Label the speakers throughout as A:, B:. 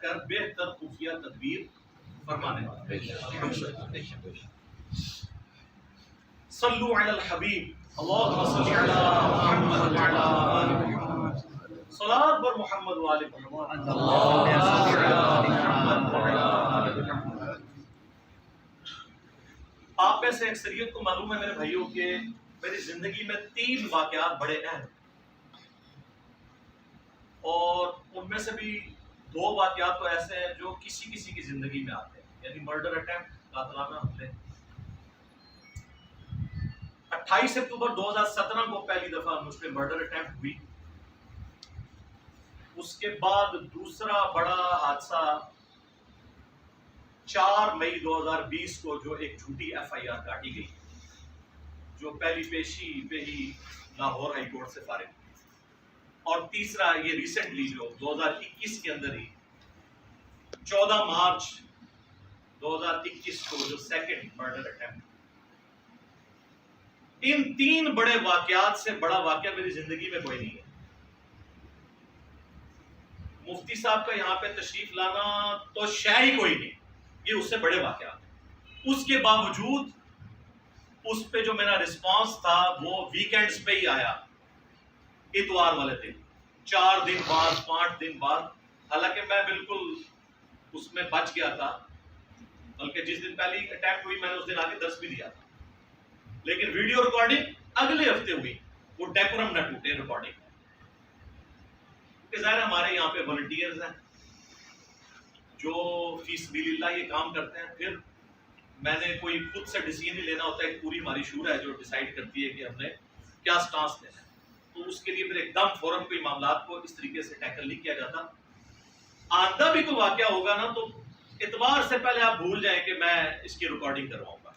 A: کر بہتر خفیہ تدبیر فرمانے والا. صلو علی الحبیب اللہم صلی علی محمد وعلی آل محمد. صلاۃ بر محمد و آل محمد. اللہم صلی علی محمد وعلی آل محمد. آپ میں سے اکثریت کو معلوم ہے میرے بھائیوں کہ میری زندگی میں 3 واقعات بڑے اہم ہیں، اور ان میں سے بھی 2 واقعات تو ایسے ہیں جو کسی کسی کی زندگی میں آتے ہیں، یعنی مرڈر اٹیمپٹ، قاتلانہ حملے. 28 اکتوبر 2017 کو پہلی دفعہ مجھ پہ مرڈر اٹیمپٹ ہوئی. اس کے بعد دوسرا بڑا حادثہ 4 مئی 2020 کو جو ایک جھوٹی FIR کاٹی گئی، جو پہلی پیشی پہ ہی لاہور ہائی کورٹ سے فارغ ہوئی. اور تیسرا یہ ریسنٹلی جو 2021 کے اندر ہی 14 مارچ 2021 کو جو سیکنڈ مرڈر اٹیمپٹ. ان 3 بڑے واقعات سے بڑا واقعہ میری زندگی میں کوئی نہیں ہے. مفتی صاحب کا یہاں پہ تشریف لانا تو شے ہی کوئی نہیں، یہ اس سے بڑے واقعات ہیں. اس کے باوجود اس پہ جو میرا رسپانس تھا وہ ویکینڈز پہ ہی آیا، اتوار والے دن، 4 دن بعد 5 دن بعد. حالانکہ میں بالکل اس میں بچ گیا تھا، بلکہ جس دن پہلی اٹیمپٹ ہوئی میں نے اس دن آگے درس بھی دیا تھا، لیکن ویڈیو ریکارڈنگ اگلے ہفتے ہوئی. وہ ڈیکورم نہ ٹوٹے ریکارڈنگ، کہ ظاہر ہمارے یہاں پہ والنٹیئرز ہیں جو فی سبیل اللہ یہ کام کرتے ہیں. پھر میں نے کوئی خود سے ڈیسیژن نہیں لینا ہوتا ہے، ایک پوری ہماری شورا ہے جو ڈیسائیڈ کرتی ہے کہ ہم نے کیا سٹانس لینا ہے. تو اس کے لیے پھر ایک دم فوراً کوئی معاملات کو اس طریقے سے ٹیکل نہیں کیا جاتا. آندہ بھی کوئی واقعہ ہوگا نا تو اتوار سے پہلے آپ بھول جائیں کہ میں اس کی ریکارڈنگ کرواؤں گا،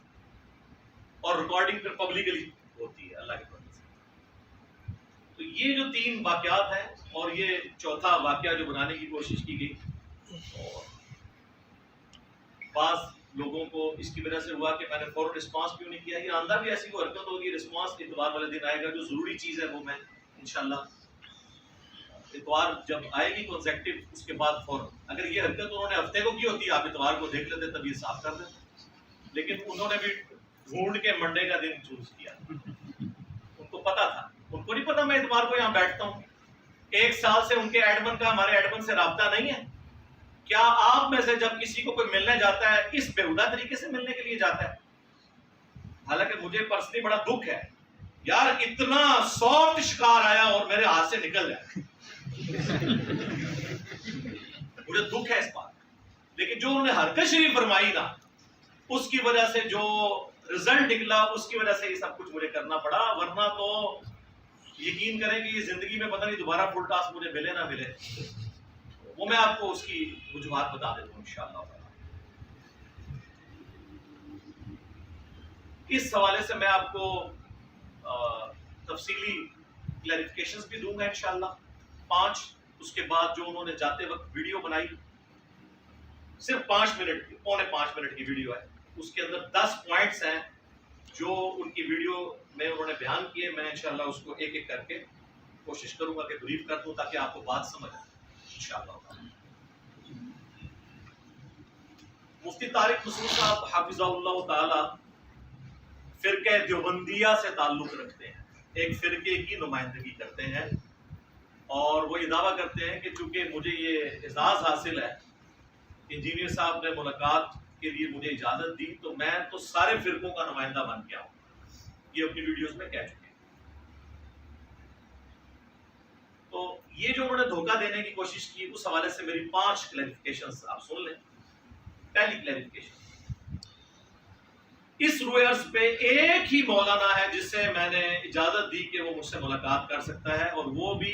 A: اور ریکارڈنگ پھر پبلکلی ہوتی ہے اللہ کے فضل سے. تو یہ جو 3 واقعات ہیں، اور یہ چوتھا واقعہ جو بنانے کی کوشش کی گئی، اور بعض لوگوں کو اس کی وجہ سے ہوا کہ میں نے فوراً رسپانس کیوں نہیں کیا. یہ آندہ بھی ایسی کوئی حرکت ہوگی، رسپانس اتوار والے دن آئے گا. جو ضروری چیز ہے وہ میں انشاءاللہ اتوار جب آئے گی کنسیکٹو، اس کے بعد فوراً. اگر یہ حرکت انہوں نے ہفتے کو کی ہوتی آپ اتوار کو دیکھ لیتے تب یہ صاف کر دیتے، لیکن انہوں نے بھی ڈھونڈ کے منڈے کا دن چوز کیا. ان کو پتا تھا، ان کو نہیں پتا میں اتوار کو یہاں بیٹھتا ہوں. 1 سال سے ان کے ایڈمن کا ہمارے ایڈمن سے رابطہ نہیں ہے. کیا آپ میں سے جب کسی کو کوئی ملنے جاتا ہے اس بےہودہ طریقے سے ملنے کے لیے جاتا ہے؟ حالانکہ مجھے پرسنلی بڑا دکھ ہے یار، اتنا سافٹ شکار آیا اور میرے ہاتھ سے نکل جائے. مجھے دکھ ہے اس بات. لیکن جو انہوں نے حرکت شریف فرمائی نا، اس کی وجہ سے جو رزلٹ نکلا، اس کی وجہ سے یہ سب کچھ مجھے کرنا پڑا. ورنہ تو یقین کریں کہ یہ زندگی میں پتہ نہیں دوبارہ فل ٹاسک مجھے ملے نہ ملے. وہ میں آپ کو اس کی وجوہات بتا دیتا ہوں انشاءاللہ. اس حوالے سے میں آپ کو تفصیلی کلیریفیکیشنز بھی دوں گا انشاءاللہ. 5 اس کے بعد جو انہوں نے جاتے وقت ویڈیو بنائی، صرف 5 منٹ کی، پونے 5 منٹ کی ویڈیو ہے. اس کے اندر 10 پوائنٹس ہیں جو ان کی ویڈیو میں انہوں نے بیان کیے. میں انشاءاللہ اس کو ایک ایک کر کے کوشش کروں گا کہ بریف کر دوں تاکہ آپ کو بات سمجھ آئے انشاءاللہ. مفتی طارق مسعود صاحب حافظہ اللہ تعالی فرقہ دیوبندیہ سے تعلق رکھتے ہیں، ایک فرقے کی نمائندگی کرتے ہیں، اور وہ یہ دعویٰ کرتے ہیں کہ چونکہ مجھے یہ اعزاز حاصل ہے، انجینئر صاحب نے ملاقات کے لیے مجھے اجازت دی، تو میں تو سارے فرقوں کا نمائندہ بن کے آؤں. یہ اپنی ویڈیوز میں کہہ چکے ہیں. تو یہ جو انہوں نے دھوکہ دینے کی کوشش کی، اس حوالے سے میری 5 کلیریفیکیشنز آپ سن لیں. پہلی کلیریفیکیشن، اس رویرز پہ ایک ہی مولانا ہے جس سے میں نے اجازت دی کہ وہ مجھ سے ملاقات کر سکتا ہے، اور وہ بھی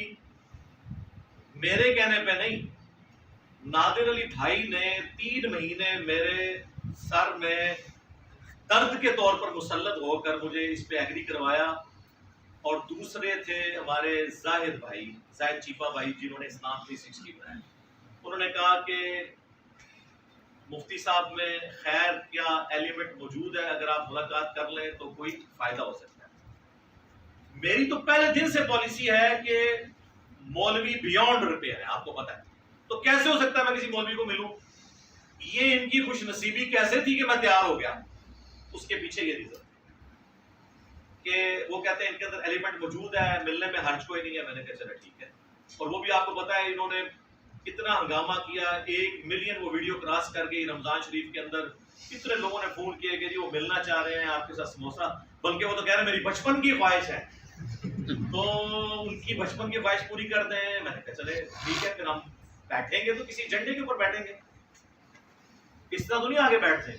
A: میرے کہنے پہ نہیں. نادر علی بھائی نے 3 مہینے میرے سر میں درد کے طور پر مسلط ہو کر مجھے اس پہ ایگری کروایا. اور دوسرے تھے ہمارے زاہد بھائی، زاہد چیپا بھائی، جنہوں نے اسلام 360 بنایا. انہوں نے کہا کہ مفتی صاحب میں خیر کیا ایلیمنٹ موجود ہے، اگر آپ ملاقات کر لیں تو کوئی فائدہ ہو سکتا ہے. میری تو پہلے دن سے پالیسی ہے کہ مولوی بیونڈ ریپیئر ہے، آپ کو پتہ ہے. تو کیسے ہو سکتا ہے میں کسی مولوی کو ملوں؟ یہ ان کی خوش نصیبی کیسے تھی کہ میں تیار ہو گیا؟ اس کے پیچھے یہ ریزن کہ وہ کہتے ہیں ان کے اندر ایلیمنٹ موجود ہے، ملنے میں حرج کوئی نہیں ہے. میں نے کہا چلے ٹھیک ہے. اور وہ بھی آپ کو پتا ہے انہوں نے کتنا ہنگامہ کیا، 1 ملین وہ ویڈیو کراس کر گئی رمضان شریف کے اندر. کتنے لوگوں نے فون کیے کہ جی وہ ملنا چاہ رہے ہیں آپ کے ساتھ سموسا، بلکہ وہ تو کہہ رہے ہیں میری بچپن کی خواہش ہے، تو ان کی بچپن کی خواہش پوری کر دیں. میں نے کہا چلے ٹھیک ہے، پھر ہم بیٹھیں گے تو کسی جھنڈے کے اوپر بیٹھیں گے، اس طرح تو نہیں آگے بیٹھتے.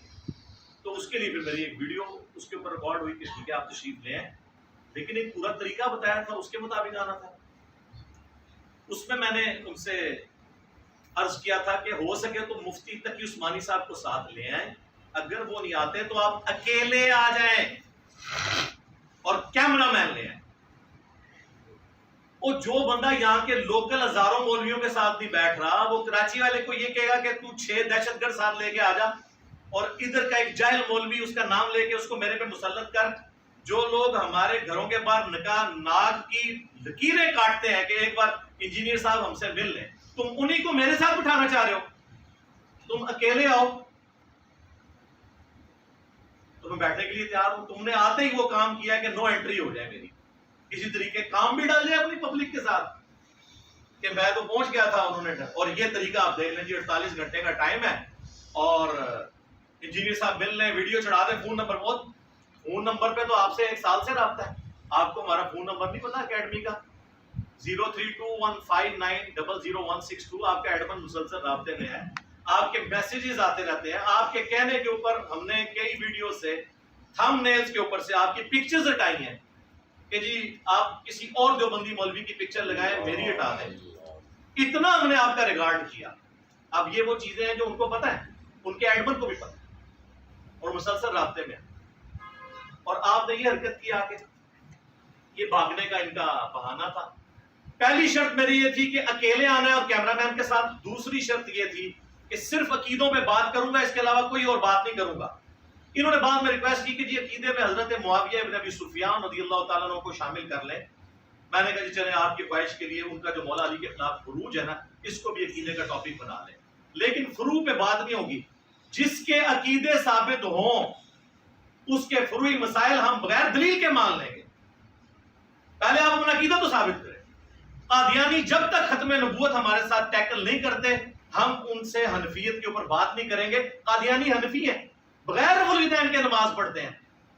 A: تو اس کے لیے پھر میری ایک ویڈیو اس کے اوپر ریکارڈ ہوئی کہ ٹھیک ہے آپ تشریف لے آئیں، لیکن ایک پورا طریقہ بتایا تھا، اس کے مطابق آنا تھا. اس میں نے ان سے عرض کیا تھا کہ ہو سکے تو مفتی تقی عثمانی صاحب کو ساتھ لے آئیں، اگر وہ نہیں آتے تو آپ اکیلے آ جائیں اور کیمرہ مین لے آئیں. اور جو بندہ یہاں کے لوکل ہزاروں مولویوں کے ساتھ نہیں بیٹھ رہا، وہ کراچی والے کو یہ کہے گا کہ تو 6 دہشت گرد ساتھ لے کے آ جا، اور ادھر کا ایک جاہل مولوی اس کا نام لے کے اس کو میرے پہ مسلط کر. جو لوگ ہمارے گھروں کے باہر نکاح ناک کی لکیریں کاٹتے ہیں کہ ایک بار انجینئر صاحب ہم سے مل لیں، تم انہی کو میرے ساتھ بٹھانا چاہ رہے ہو. تم اکیلے آؤ تو میں بیٹھنے کے لیے تیار ہوں. تم نے آتے ہی وہ کام کیا کہ نو انٹری ہو جائے میری، کسی طریقے کام بھی ڈال جائے اپنی پبلک کے ساتھ کہ میں تو پہنچ گیا تھا انہوں نے. اور یہ طریقہ آپ دیکھ لیں جی، 48 گھنٹے کا ٹائم ہے اور انجینئر صاحب مل لیں، ویڈیو چڑھا دیں. فون نمبر بہت، فون نمبر پہ تو آپ سے 1 سال سے رابطہ ہے. آپ کو ہمارا فون نمبر نہیں پتا اکیڈمی کا؟ 032159000162. آپ کا ایڈمن مسلسل رابطے میں ہے، آپ کے میسیجز آتے رہتے ہیں. آپ کے کہنے کے اوپر ہم نے کئی ویڈیو سے تھم نیلز کے اوپر سے آپ کی پکچرز ہٹائی ہیں کہ جی آپ کسی اور دیوبندی مولوی کی پکچر لگائیں، میری ہٹا دیں. اتنا ہم نے آپ کا ریگارڈ کیا. اب یہ وہ چیزیں ہیں جو ان کو پتہ ہے، ان کے ایڈمن کو بھی پتہ ہے اور مسلسل رابطے میں. اور آپ نے یہ حرکت کی آگے، یہ بھاگنے کا ان کا بہانہ تھا. پہلی شرط میری یہ تھی کہ اکیلے آنا ہے اور کیمرہ مین کے ساتھ. دوسری شرط یہ تھی کہ صرف عقیدوں پہ بات کروں گا، اس کے علاوہ کوئی اور بات نہیں کروں گا. انہوں نے بعد میں ریکویسٹ کی کہ جی عقیدے میں حضرت معاویہ بن ابی سفیان رضی اللہ تعالیٰ عنہ کو شامل کر لیں. میں نے کہا جی چلیں آپ کی خواہش کے لیے ان کا جو مولا علی کے خلاف خروج ہے نا، اس کو بھی عقیدے کا ٹاپک بنا لیں. لیکن فروع پہ بات نہیں ہوگی. جس کے عقیدے ثابت ہوں اس کے فروعی مسائل ہم بغیر دلیل کے مان لیں گے. پہلے آپ اپنا عقیدہ تو ثابت کریں. قادیانی جب تک ختم نبوت ہمارے ساتھ ٹیکل نہیں کرتے ہم ان سے حنفیت کے اوپر بات نہیں کریں گے. قادیانی حنفی ہے، بغیر رفع الیدین کے نماز پڑھتے ہیں.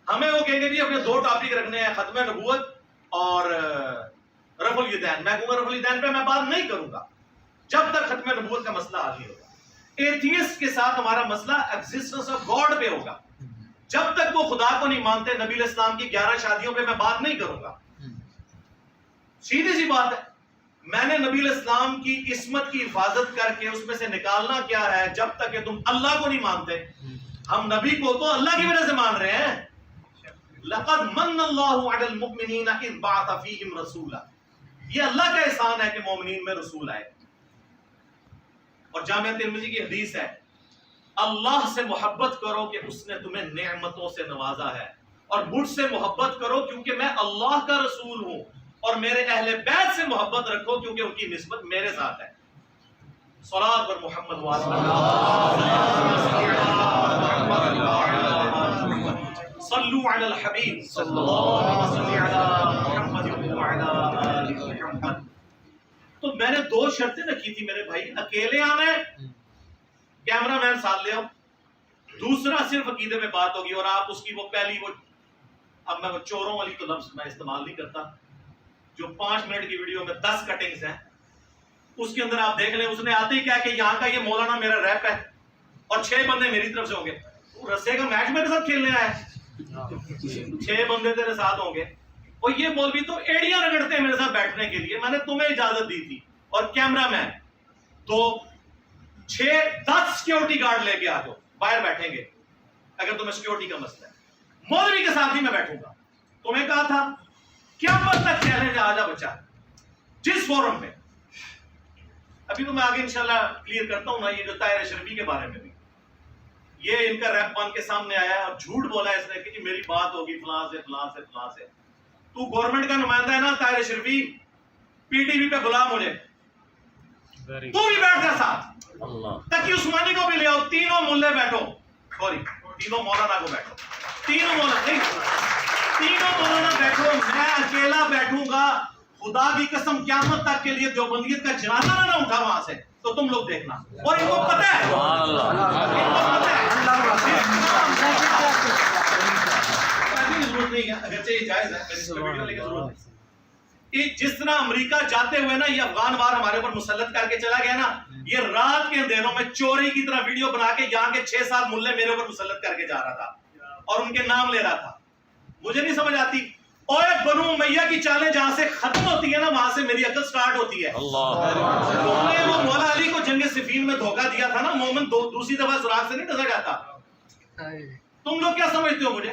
A: ہمیں وہ کہیں گے جی اپنے 2 ٹاپک رکھنے ہیں، ختم نبوت اور رفع الیدین. میں کہوں گا رفع الیدین پہ میں بات نہیں کروں گا جب تک ختم نبوت کا مسئلہ حل نہیں ہوگا. ایتھیسٹ کے ساتھ ہمارا مسئلہ ایگزسٹنس آف گاڈ پہ ہوگا. جب تک وہ خدا کو نہیں مانتے نبی علیہ السلام کی 11 شادیوں پہ میں بات نہیں کروں گا. سیدھی سی بات ہے. میں نے نبی علیہ السلام کی عصمت کی حفاظت کر کے اس میں سے نکالنا کیا ہے؟ جب تک کہ تم اللہ کو نہیں مانتے. ہم نبی کو تو اللہ کی وجہ سے مان رہے ہیں. لقد من اللہ علی المؤمنین اذ بعث فیہم رسولا. یہ اللہ کا احسان ہے کہ مومنین میں رسول آئے. اور جامعہ ترمذی کی حدیث ہے، اللہ سے محبت کرو کہ اس نے تمہیں نعمتوں سے نوازا ہے، اور مجھ سے محبت کرو کیونکہ میں اللہ کا رسول ہوں، اور میرے اہل بیت سے محبت رکھو کیونکہ ان کی نسبت میرے ساتھ ہے. صلاۃ پر محمد صلوا علی الحبیب صلی اللہ علیہ وسلم. تو میں نے 2 شرطیں رکھی تھی میرے بھائی. اکیلے آنا ہے، کیمرہ مین ساتھ لے آؤ. دوسرا صرف عقیدے میں بات ہوگی. اور آپ اس کی وہ پہلی اب میں وہ چوروں والی تو لفظ میں استعمال نہیں کرتا، جو 5 منٹ کی ویڈیو میں 10 کٹنگز ہیں، اس کے اندر آپ دیکھ لیں. اس نے آتے ہی کیا کہ یہاں کا یہ مولانا میرا ریپ ہے اور 6 بندے میری طرف سے ہوں گے. تو رسے کا میچ میرے ساتھ کھیلنے آیا ہے، 6 بندے تیرے ساتھ ہوں گے. اور یہ مولوی تو ایڑیاں رگڑتے ہیں میرے ساتھ بیٹھنے کے لیے. میں نے تمہیں اجازت دی تھی. اور کیمرہ مین تو 6-10 سیکیورٹی گارڈ لے کے آ جاؤ، باہر بیٹھیں گے اگر تمہیں سیکیورٹی کا مسئلہ ہے. مولوی کے ساتھ ہی میں بیٹھوں گا. تمہیں کہا تھا قیامت تک چیلنج آ جا بچہ جس فورم پہ. ابھی تو میں آگے انشاءاللہ کلیئر کرتا ہوں نا. یہ جو طاہر اشرفی کے بارے میں بھی یہ ان کا ریپ بن کے سامنے آیا ہے اور جھوٹ بولا ہے اس نے کہ میری بات ہوگی فلاں سے فلاں سے فلاں سے. تو گورنمنٹ کا نمائندہ ہے نا طاہر اشرفی، پی ٹی وی پہ بلا مجھے. تو بھی بیٹھ جا ساتھ، تقی عثمانی کو بھی لے آؤ، تینوں ملے بیٹھو، سوری تینوں مولانا کو بیٹھو، تینوں مولانا بیٹھو، میں اکیلا بیٹھوں گا، خدا کی قسم قیامت تک کے لیے دیوبندیت کا جنازہ نہ اٹھا وہاں سے، تو تم لوگ دیکھنا، اور ان کو پتہ ہے، ضرورت نہیں ہے، اگرچہ یہ جائز ہے، ویڈیو لے کے ضرورت نہیں، جس طرح امریکہ جاتے ہوئے نا یہ افغان وار ہمارے اوپر مسلط کر کے چلا گیا نا، یہ رات کے اندھیروں میں چوری کی طرح ویڈیو بنا کے یہاں کے 6-7 ملے میرے اوپر مسلط کر کے جا رہا تھا اور ان کے نام لے رہا تھا. مجھے نہیں سمجھ آتی، اور بنو امیہ کی چالیں جہاں سے ختم ہوتی ہے نا وہاں سے میری عقل سٹارٹ ہوتی ہے. تم نے وہ مولا علی کو جنگ صفین میں دھوکہ دیا تھا نا، مومن دوسری دفعہ سراغ سے نہیں ڈسا جاتا. تم لوگ کیا سمجھتے ہو مجھے؟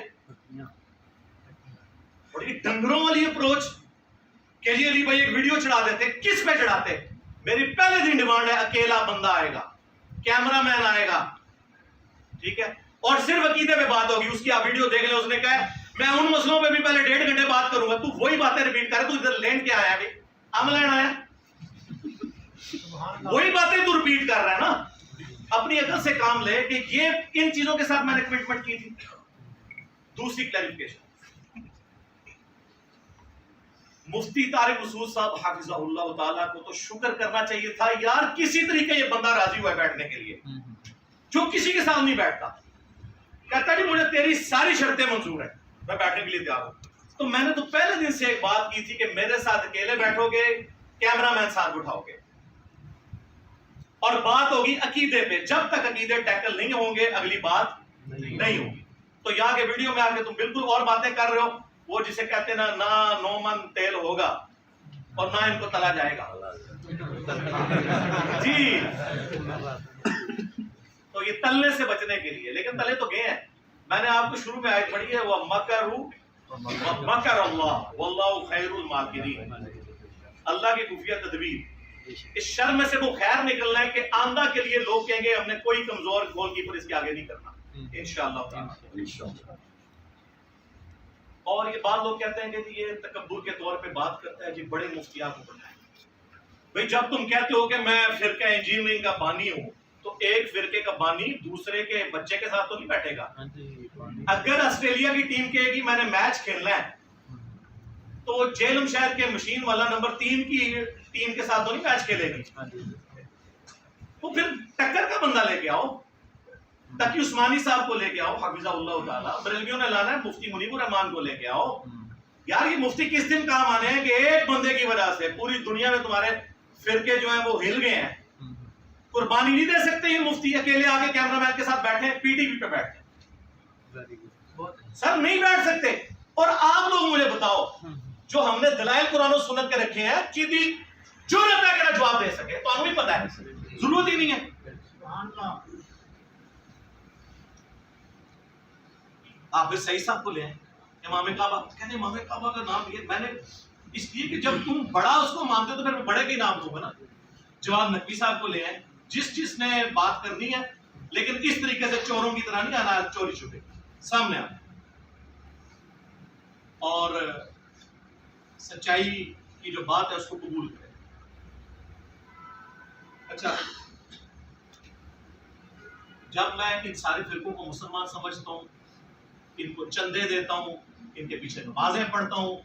A: بڑی ڈنگروں والی اپروچ کہ جی علی بھائی ایک ویڈیو چڑھا دیتے. کس پہ چڑھاتے؟ میری پہلے دن ڈیمانڈ ہے اکیلا بندہ آئے گا، کیمرہ مین آئے گا، ٹھیک ہے، اور صرف عقیدے پہ بات ہوگی. اس کی آپ ویڈیو دیکھ لیں، اس نے کہا میں ان مسئلوں پہ بھی پہلے 1.5 گھنٹے بات کروں گا. تو وہی باتیں ریپیٹ کر، تو ادھر لینڈ کیا آیا ابھی؟ ہم لینڈ آیا، وہی باتیں تو ریپیٹ کر رہا ہے نا. اپنی عقل سے کام لے کہ یہ ان چیزوں کے ساتھ میں نے کمٹمنٹ کی تھی. دوسری کلیریفیکیشن، مفتی طارق مسعود صاحب حافظہ اللہ تعالیٰ کو تو شکر کرنا چاہیے تھا یار، کسی طریقے یہ بندہ راضی ہوا ہے بیٹھنے کے لیے، جو کسی کے ساتھ نہیں بیٹھتا. کہتا جی مجھے تیری ساری شرطیں منظور ہیں، میں بیٹھنے کے لیے تیار ہوں. تو میں نے تو پہلے دن سے ایک بات کی تھی کہ میرے ساتھ اکیلے بیٹھو گے، کیمرہ مین ساتھ اٹھاؤ گے، اور بات ہوگی عقیدے پہ. جب تک عقیدے ٹیکل نہیں ہوں گے اگلی بات نہیں ہوگی. تو یہاں کے ویڈیو میں آ کے تم بالکل اور باتیں کر رہے ہو. وہ جسے کہتے ہیں نا 9 من تیل ہوگا اور نہ ان کو تلا جائے گا جی. تو یہ تلنے سے بچنے کے لیے، لیکن تلے تو گئے ہیں. میں نے آپ کو شروع میں آیت پڑھی ہے، وہ مکر اللہ واللہ خیر الماکرین. اللہ کی خفیہ تدبیر، اس شر میں سے وہ خیر نکلنا ہے کہ آندہ کے لیے لوگ کہیں گے ہم نے کوئی کمزور گول کیپر اس کے آگے نہیں کرنا انشاءاللہ تعالی. اور یہ بات لوگ کہتے ہیں کہ یہ تکبر کے طور پہ بات کرتا ہے جی، بڑے مفتی آپ کو بنائیں. بھئی جب تم کہتے ہو کہ میں فرقہ انجینئرنگ کا بانی ہوں، تو ایک فرقے کا بانی دوسرے کے بچے کے ساتھ تو نہیں بیٹھے گا. اگر آسٹریلیا کی ٹیم کہے گی میں نے میچ کھیلنا ہے، تو جیلم شہر کے مشین والا نمبر 3 کی ٹیم کے ساتھ تو نہیں میچ کھیلے گی. تو پھر ٹکر کا بندہ لے کے آؤ، تقی عثمانی صاحب کو لے کے آؤ حفظہ اللہ تعالیٰ. بریلویوں نے لانا ہے مفتی منیب الرحمان کو لے کے آؤ. یار یہ مفتی کس دن کام آنے ہیں کہ ایک بندے کی وجہ سے پوری دنیا میں تمہارے فرقے جو ہیں وہ ہل گئے ہیں. قربانی نہیں دے سکتے یہ مفتی اکیلے آگے کیمرہ مین کے ساتھ بیٹھے پی ٹی وی پہ بیٹھے سر نہیں بیٹھ سکتے. اور آپ لوگ مجھے بتاؤ جو ہم نے دلائل قرآن و سنت کے رکھے ہیں چیدی جرأت ہے کہ جواب دے سکے، تو ہمیں پتہ ہے ضرورت ہی نہیں ہے. آپ پھر صحیح صاحب کو لے آئیں، امام کعبہ، کہتے ہیں امام کعبہ کا نام یہ میں نے اس لیے کہ جب تم بڑا اس کو مانتے ہو تو پھر میں بڑے کا ہی نام دوں گا نا. جواب نقوی صاحب کو لے آئیں، جس نے بات کرنی ہے، لیکن اس طریقے سے چوروں کی طرح نہیں آنا، چوری چھپے سامنے آنا، اور سچائی کی جو بات ہے اس کو قبول کریں. اچھا، جب میں ان سارے فرقوں کو مسلمان سمجھتا ہوں، ان کو چندے دیتا ہوں، ان کے پیچھے نمازیں پڑھتا ہوں،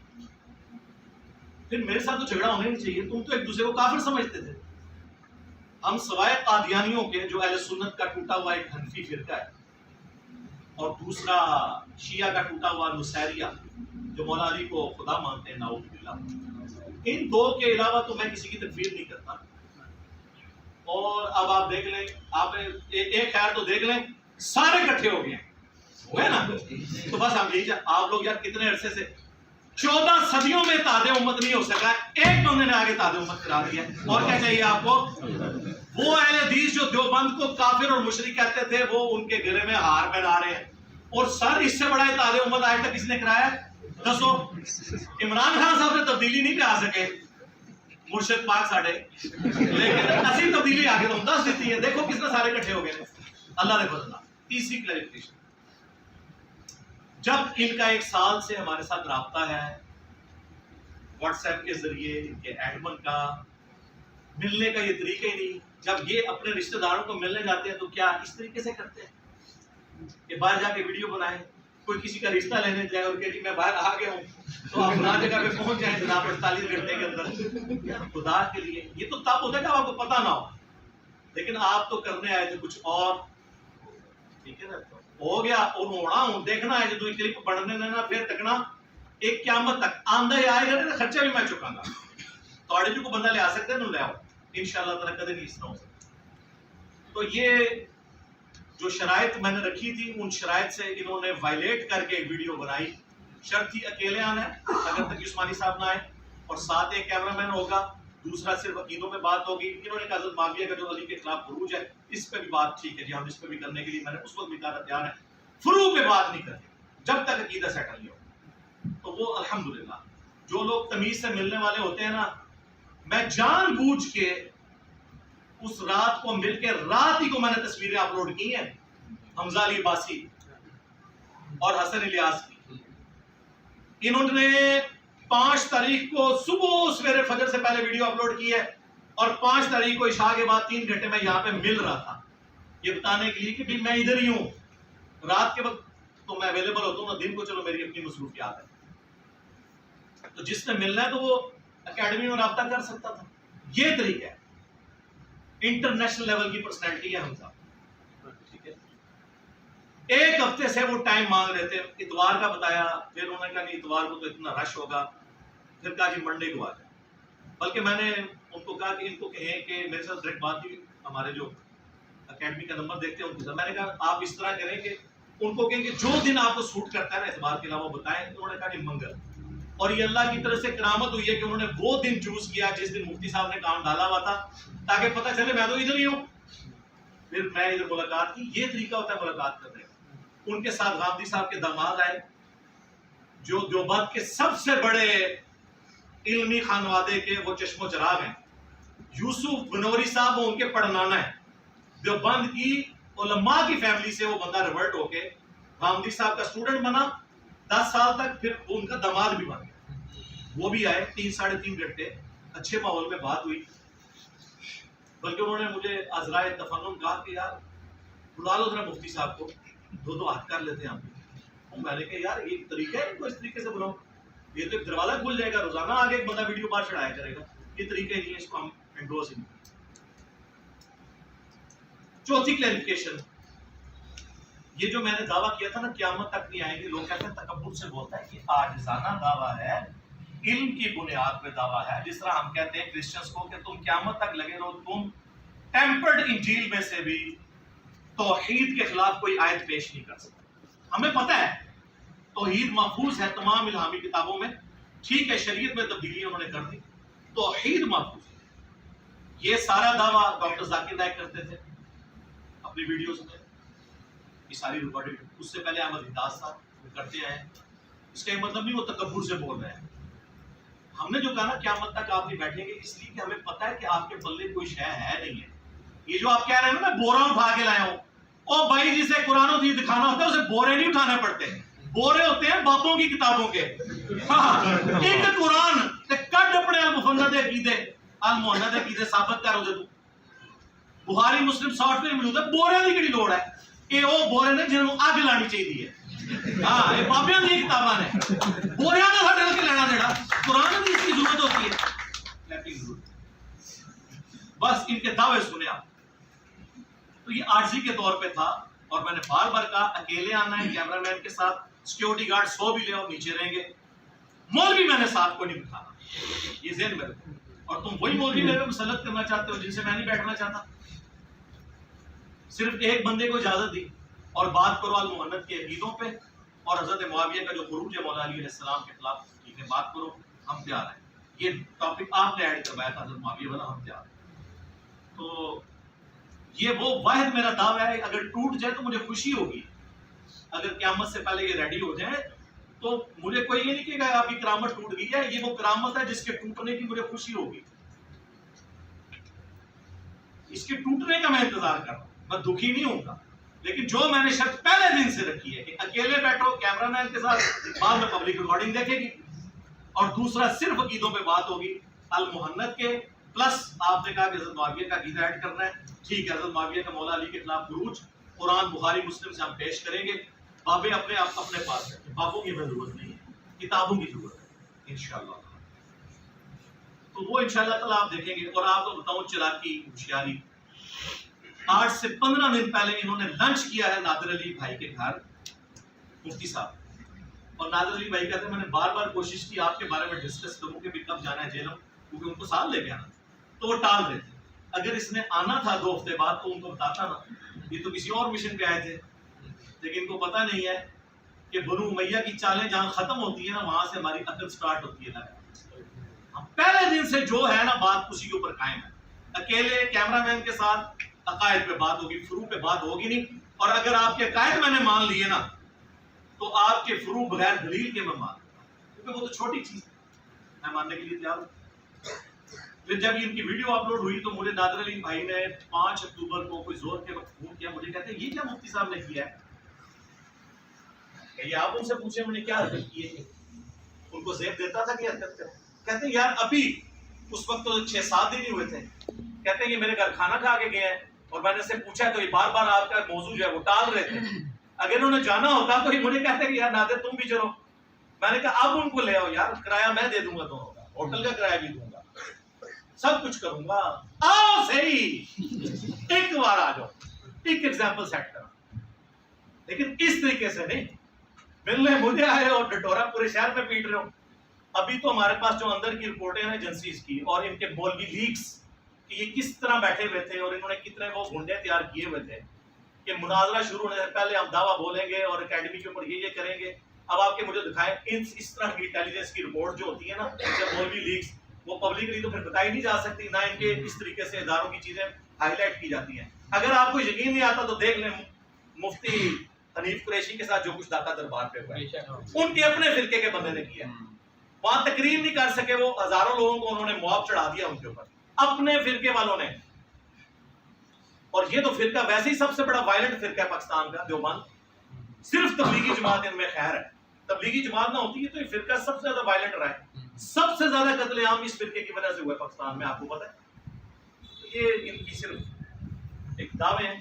A: پھر میرے ساتھ تو جھگڑا ہونا نہیں چاہیے. تم تو ایک دوسرے کو کافر سمجھتے تھے. ہم سوائے قادیانیوں کے جو اہل سنت کا ٹوٹا ہوا ایک حنفی فرقہ ہے، اور دوسرا شیعہ کا ٹوٹا ہوا نصیریہ جو مولا علی کو خدا مانتے ہیں نعوذ باللہ، ان دو کے علاوہ تو میں کسی کی تکفیر نہیں کرتا. اور اب آپ دیکھ لیں، آپ ایک خیر تو دیکھ لیں، سارے اکٹھے ہو گئے ہوئے نا. تو بس ہم یہی آپ لوگ یار کتنے عرصے سے 14 صدیوں میں اتحاد امت نہیں ہو سکا، ایک بندے نے آگے اتحاد امت کرا دیا. اور کیا چاہیے آپ کو؟ وہ اہل حدیث جو دیوبند کو کافر اور مشرک کہتے تھے وہ ان کے گلے میں ہار پہنا رہے ہیں. اور سر اس سے بڑا اتحاد امت آج تک کس نے کرایا؟ دسو. عمران خان صاحب نے تبدیلی نہیں لا سکے، مرشد پاک ساڑھے، لیکن اسی تبدیلی آگے تو 10 دیتی ہے. دیکھو کس نے سارے کٹھے ہو گئے، اللہ نے بدلا. تیسری کلیریفیکیشن، جب ان کا 1 سال سے ہمارے ساتھ رابطہ ہے واٹس ایپ کے ذریعے، ان کے ایڈمن کا، ملنے کا یہ طریقہ ہی نہیں. جب یہ اپنے رشتہ داروں کو ملنے جاتے ہیں تو کیا اس طریقے سے کرتے ہیں کہ باہر جا کے ویڈیو بنائیں, کوئی کسی کا رشتہ لینے جائے اور کہ جی میں باہر آ گیا ہوں تو آپ فلاں جگہ پہ پہنچ جائیں جناب 48 گھنٹے کے اندر. یار خدا کے لیے یہ تو تب ہوتا ہے جب آپ کو پتہ نہ ہو, لیکن آپ تو کرنے آئے تھے کچھ اور. ٹھیک ہے نا, ہو گیا اور ہونا ہوں دیکھنا ہے جو کلپ پڑھنے دینا پھر تکنا ایک قیامت تک آندہ ہی آئے گا نا, خرچہ بھی میں چکاؤں گا. توڑے جو کو بندہ لے آ سکتے ہیں نا, لے آؤ انشاءاللہ تعالیٰ کدے نہیں اس طرح ہو سکتا. تو یہ جو شرائط میں نے رکھی تھی ان شرائط سے انہوں نے وائلیٹ کر کے ایک ویڈیو بنائی. شرط تھی اکیلے آنا ہے اگر تک عثمانی صاحب نہ آئے, اور ساتھ ایک کیمرہ مین ہوگا, دوسرا صرف عقیدوں پہ بات ہوگی. انہوں نے کہا حضرت معاویہ کا جو علی کے خلاف خروج ہے اس پہ بھی بات ٹھیک ہے جی, ہم اس پہ بھی کرنے کے لیے میں نے اس وقت بھی کہا تیار ہے, فروع پہ بات نہیں کرنی جب تک عقیدہ سیٹل نہیں ہو. تو وہ الحمدللہ جو لوگ تمیز سے ملنے والے ہوتے ہیں نا, میں جان بوجھ کے اس رات کو مل کے رات ہی کو میں نے تصویریں اپلوڈ کی ہیں حمزہ علی عباسی اور حسن الیاس کی. انہوں نے 5 تاریخ کو صبح سویرے فجر سے پہلے ویڈیو اپلوڈ کی ہے, اور 5 تاریخ کو عشاء کے بعد 3 گھنٹے میں یہاں پہ مل رہا تھا یہ بتانے کے لیے کہ میں ادھر ہی ہوں. رات کے وقت تو میں اویلیبل ہوتا ہوں نا, دن کو چلو میری اپنی مصروفیات ہے. تو جس نے ملنا ہے تو وہ اکیڈمی میں رابطہ کر سکتا تھا. یہ طریقہ ہے, انٹرنیشنل لیول کی پرسنالٹی ہے حمزہ. ٹھیک ہے, ایک ہفتے سے وہ ٹائم مانگ رہے تھے, اتوار کا بتایا, پھر انہوں نے کہا نہیں اتوار کو تو اتنا رش ہوگا, پھر کہا جی منڈے کو آ جائے. بلکہ میں نے ان کو کہا کہ ان کو کہیں کہ میرے ساتھ ڈائریکٹ بات ہوئی, ہمارے جو اکیڈمی کا نمبر دیکھتے ہیں ان کے ساتھ, میں نے کہا آپ اس طرح کریں کہ ان کو کہیں کہ جو دن آپ کو سوٹ کرتا ہے نا اتوار کے علاوہ بتائیں. انہوں نے کہا کہ منگل, اور یہ اللہ کی طرف سے کرامت ہوئی ہے کہ انہوں نے وہ دن چوز کیا جس دن مفتی صاحب نے کام ڈالا ہوا تھا تاکہ پتہ چلے میں تو ادھر ہی ہوں. پھر میں ادھر ملاقات کی. یہ طریقہ ہوتا ہے ملاقات کرنے کا. ان کے ساتھ غامدی صاحب کے داماد آئے جو دیوبند کے سب سے بڑے علمی خانوادے کے وہ چشم و چراغ ہیں. یوسف بنوری صاحب وہ ان کے پڑنانا ہے. دیوبند کی علماء کی فیملی سے وہ بندہ ریورٹ ہو کے غامدی صاحب کا اسٹوڈنٹ بنا 10 سال تک, پھر وہ ان کا داماد بھی بن گیا. وہ بھی آئے 3-3.5 گھنٹے, اچھے ماحول میں بات ہوئی. بلکہ انہوں نے مجھے عذرائے تفنن کہا کہ یار بلا لو ذرا مفتی صاحب کو, 2 ہاتھ کر لیتے ہیں ہم. میں نے کہا یار ایک طریقہ ہے ان کو اس طریقے سے بلاؤ, یہ تو ایک دروازہ کھل جائے گا, روزانہ آگے ایک بندہ ویڈیو بار چڑھایا کرے گا. یہ طریقہ نہیں ہے, اس کو ہم انڈورس ہی نہیں. چوتھی کلیریفیکیشن, یہ جو میں نے دعویٰ کیا تھا نا قیامت تک نہیں آئیں گے, لوگ کہتے ہیں تکبر سے بولتا ہے, یہ عاجزانہ دعویٰ ہے, علم کی بنیاد پہ دعویٰ ہے. جس طرح ہم کہتے ہیں کرسچنز کو کہ تم قیامت تک لگے رہو, تم ٹیمپرڈ انجیل میں سے بھی توحید کے خلاف کوئی آیت پیش نہیں کر سکتے. ہمیں پتہ ہے توحید محفوظ ہے تمام الہامی کتابوں میں, ٹھیک ہے شریعت میں تبدیلی انہوں نے کر دی, توحید محفوظ ہے. یہ سارا دعویٰ ڈاکٹر ذاکر نائک کرتے تھے اپنی ویڈیوز میں, یہ ساری ریکارڈنگ. اس سے پہلے احمد حداد صاحب وہ کرتے ہیں. اس کا یہ مطلب نہیں وہ تکبر سے بول رہے ہیں. ہم نے جو کہا نا قیامت تک آپ نہیں بیٹھیں گے, اس لیے کہ ہمیں پتہ ہے کہ آپ کے پلے کوئی شے ہے نہیں ہے. یہ جو آپ کہہ رہے ہیں نا میں بورا اٹھا کے لایا ہوں, او بھائی جسے قرآن و حدیث دکھانا ہوتا ہے اسے بورے نہیں اٹھانے پڑتے, بورے ہوتے ہیں باپوں کی کتابوں کے. ایک قرآن تے کڈ اپنے المفند عقیدے المعند عقیدے ثابت کر دے. تو بخاری مسلم 60 میں موجود ہے, بورے کی کیڑی لوڑ ہے, کہ وہ بورے نے جنہوں اگ لانی چاہیے. ہاں یہ بابیاں دی کتاباں نے, بوریاں کا ساڈے کے لینا جڑا قرآن کی اس کی ضرورت ہوتی ہے. بس ان کے دعوے سنے آپ. تو یہ عاجزی کے طور پہ تھا, اور میں نے بار بار کہا اکیلے آنا ہے کیمرہ مین کے ساتھ, سیکیورٹی گارڈ 100 بھی لے اور نیچے رہیں گے. مولوی میں نے ساتھ کو نہیں بٹھانا, یہ ذہن میں رکھو. اور تم وہی مولوی میرے مسلط کرنا چاہتے ہو جن سے میں نہیں بیٹھنا چاہتا. صرف ایک بندے کو اجازت دی اور بات کرو المحنت کے عقیدوں پہ, اور حضرت معاویہ کا جو خروج ہے مولا علی علیہ السلام کے خلاف, ٹھیک ہے بات کرو, ہم تیار ہیں. یہ ٹاپک آپ نے ایڈ کروایا تھا حضرت معاویہ والا, ہم تیار ہیں. تو یہ وہ واحد میرا دعویٰ ہے, اگر ٹوٹ جائے تو مجھے خوشی ہوگی. اگر قیامت سے پہلے یہ ریڈی ہو جائیں تو مجھے کوئی یہ نہیں کہے گا آپ کی کرامت ٹوٹ گئی ہے. یہ وہ کرامت ہے جس کے ٹوٹنے کی مجھے خوشی ہوگی. اس کے ٹوٹنے کا میں انتظار کر رہا ہوں, میں دکھی نہیں ہوں گا. لیکن جو میں نے شرط پہلے دن سے رکھی ہے کہ اکیلے بیٹھو کیمرہ مین کے ساتھ, بعد میں پبلک ریکارڈنگ دیکھے گی, اور دوسرا صرف عقیدوں پہ بات ہوگی, المحنت کے پلس آپ نے کہا کہ حضرت معاویہ کا عقیدہ ایڈ کرنا ہے، ٹھیک ہے، حضرت معاویہ کا مولا علی کے خلاف خروج قرآن بخاری مسلم سے ہم پیش کریں گے، بابیں اپنے پاس رکھیں، بابوں کی ضرورت نہیں ہے، کتابوں کی ضرورت ہے انشاءاللہ۔ تو وہ انشاءاللہ تعالیٰ آپ دیکھیں گے۔ اور آپ کو بتاؤں چلاکی ہوشیاری، 8 سے 15 دن پہلے انہوں نے لنچ کیا ہے نادر علی بھائی کے گھر، مفتی صاحب، اور نادر علی بھائی کہتے ہیں میں نے بار بار کوشش کی آپ کے بارے میں ڈسکس کروں کہ بھی کب جانا ہے جیلم، کیونکہ ان کو ساتھ لے کے آنا، تو وہ ٹال رہے تھے۔ اگر اس نے آنا تھا 2 ہفتے بعد تو ان کو بتاتا نا، یہ تو کسی اور مشن پہ آئے تھے، لیکن ان کو پتہ نہیں ہے کہ بنو امیہ کی چالیں جہاں ختم ہوتی ہیں نا وہاں سے ہماری عقل سٹارٹ ہوتی ہے نا۔ ہم پہلے دن سے جو ہے نا بات اسی کے اوپر قائم ہے، اکیلے کیمرہ مین کے ساتھ عقائد پہ بات ہوگی، فروع پہ بات ہوگی نہیں، اور اگر آپ کے عقائد میں نے مان لیے نا تو آپ کے فروع بغیر دلیل کے میں مان لوں، کیونکہ وہ تو چھوٹی چیز ہے، میں ماننے کے لیے تیار ہوں۔ پھر جب ان کی ویڈیو اپلوڈ ہوئی تو مجھے نادر علی بھائی نے 5 اکتوبر کو کوئی زور کے وقت فون کیا، مجھے کہتے ہیں یہ کیا مفتی صاحب نے کیا ہے، کہ یہ آپ ان سے پوچھیں میں نے کیا حرکت کی ہے، ان کو زیب دیتا تھا کہ حرکت کریں، کہتے ہیں یار ابھی اس وقت تو 6-7 دن ہی ہوئے تھے، کہتے ہیں یہ میرے گھر کھانا کھا کے گئے ہیں اور میں نے سے پوچھا تو یہ بار بار آپ کا موضوع جو ہے وہ ٹال رہے تھے، اگر انہوں نے جانا ہوتا تو یہ مجھے کہتے ہیں کہ یار نادر تم بھی چلو، میں نے کہا اب ان کو لے آؤ یار، کرایہ میں دے دوں گا دونوں کا، ہوٹل کا کرایہ بھی دوں گا، سب کچھ کروں گا، آؤ صحیح ایک بار آ جاؤ، ایک ایگزامپل سیٹ کرا، لیکن اس طریقے سے نہیں ملنے مجھے آئے اور ڈٹورا پورے شہر میں پیٹ رہے ہو۔ ابھی تو ہمارے پاس جو اندر کی رپورٹیں ہیں ایجنسیز کی اور ان کے مولوی لیکس کہ یہ کس طرح بیٹھے ہوئے تھے اور انہوں نے کتنے وہ گنڈے تیار کیے ہوئے تھے کہ مناظرہ شروع ہونے سے پہلے ہم دعویٰ بولیں گے اور اکیڈمی کے اوپر یہ کریں گے۔ اب آپ کے مجھے دکھائیں اس طرح کی انٹیلیجنس کی رپورٹ جو ہوتی ہے نا جب مولوی لیکس، وہ پبلکلی تو پھر بتائی نہیں جا سکتی، نہ ان کے اس طریقے سے اداروں کی چیزیں ہائی لائٹ کی جاتی ہیں۔ اگر آپ کو یقین نہیں آتا تو دیکھ لیں مفتی حنیف قریشی کے ساتھ جو کچھ ڈھاکہ دربار پہ ہوا ہے، ان کے اپنے فرقے کے بندے نے کیا، وہاں تقریر نہیں کر سکے، وہ ہزاروں لوگوں کو انہوں نے مواب چڑھا دیا ان کے اوپر، اپنے فرقے والوں نے۔ اور یہ تو فرقہ ویسے ہی سب سے بڑا وائلنٹ فرقہ ہے پاکستان کا، دیوبند، صرف تبلیغی جماعت ان میں خیر ہے، تبلیغی جماعت نہ ہوتی ہے تو یہ فرقہ سب سے زیادہ وائلنٹ رہا ہے، سب سے زیادہ قتل عام اس فرقے کی وجہ سے ہوا ہے پاکستان میں، آپ کو پتہ ہے۔ یہ ان کی صرف ایک دعوے ہیں،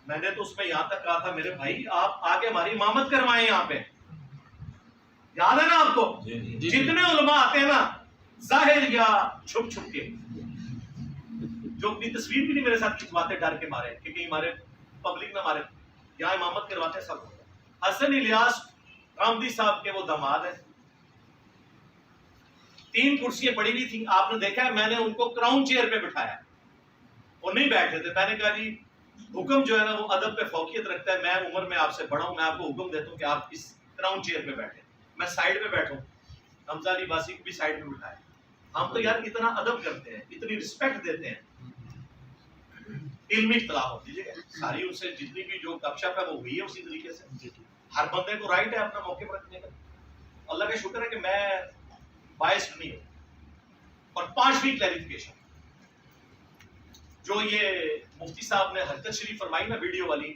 A: میں نے تو اس میں یہاں تک کہا تھا میرے بھائی آپ آگے ہماری امامت کروائیں، یہاں پہ یاد ہے نا آپ کو، جتنے علماء آتے ہیں نا ظاہر یا چھپ چھپ کے، جو اپنی تصویر بھی نہیں میرے ساتھ کھنچواتے ڈر کے مارے کہ کہیں ہمارے پبلک نہ مارے، یہاں امامت کرواتے ہیں سب۔ حسن الیاس رامدی صاحب کے وہ داماد ہیں، 3 کرسیاں پڑی ہوئی تھیں، آپ نے دیکھا ہے میں نے ان کو کراؤن چیئر پہ بٹھایا، وہ نہیں بیٹھے تھے، میں نے کہا جی حکم جو ہے نا وہ ادب پہ فوقیت رکھتا ہے، میں عمر میں آپ سے بڑا ہوں، میں آپ کو حکم دیتا ہوں کہ آپ اس کراؤن چیئر پہ بیٹھیں، میں سائیڈ پہ بیٹھوں، حمزہ علی باسی کو بھی سائیڈ پہ بٹھائے۔ ہم تو یار اتنا ادب کرتے ہیں، اتنی رسپیکٹ دیتے ہیں، علمی اختلاف ہوتی ہے ساری، ان سے جتنی بھی جو گپ شپ ہے وہ ہوئی ہے اسی طریقے سے، ہر بندے کو رائٹ ہے اپنا موقع پر رکھنے کا، اللہ کا شکر ہے کہ میں بائسڈ نہیں ہوں۔ اور 5ویں کلیریفیکیشن جو یہ مفتی صاحب نے حرکت شریف فرمائی نا ویڈیو والی،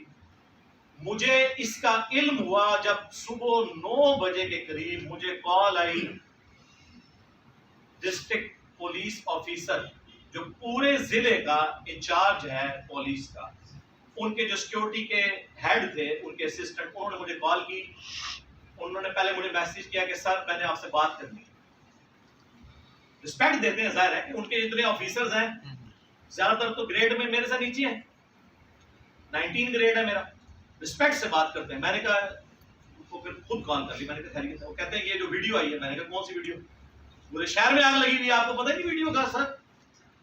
A: مجھے اس کا علم ہوا جب صبح 9 بجے کے قریب مجھے کال آئی ڈسٹرکٹ پولیس آفیسر جو پورے ضلع کا انچارج ہے پولیس کا، ان کے جو سیکیورٹی کے ہیڈ تھے ان کے اسسٹنٹ، انہوں نے مجھے کال کی، انہوں نے پہلے مجھے میسج کیا کہ سر میں نے آپ سے بات کرنی ہے، رسپیکٹ دیتے ہیں، ظاہر ہے کہ ان کے اتنے آفیسرز ہیں، زیادہ تر تو گریڈ میں میرے سے نیچے ہیں، 19 گریڈ ہے میرا، رسپیکٹ سے بات کرتے ہیں۔ میں نے کہا ان کو پھر خود کال کر لی، میں نے کہا خیریت ہے، وہ کہتے ہیں یہ جو ویڈیو آئی ہے، میں نے کہا کون سی ویڈیو، پورے شہر میں آگ لگی ہوئی، آپ کو پتہ نہیں ویڈیو کا سر،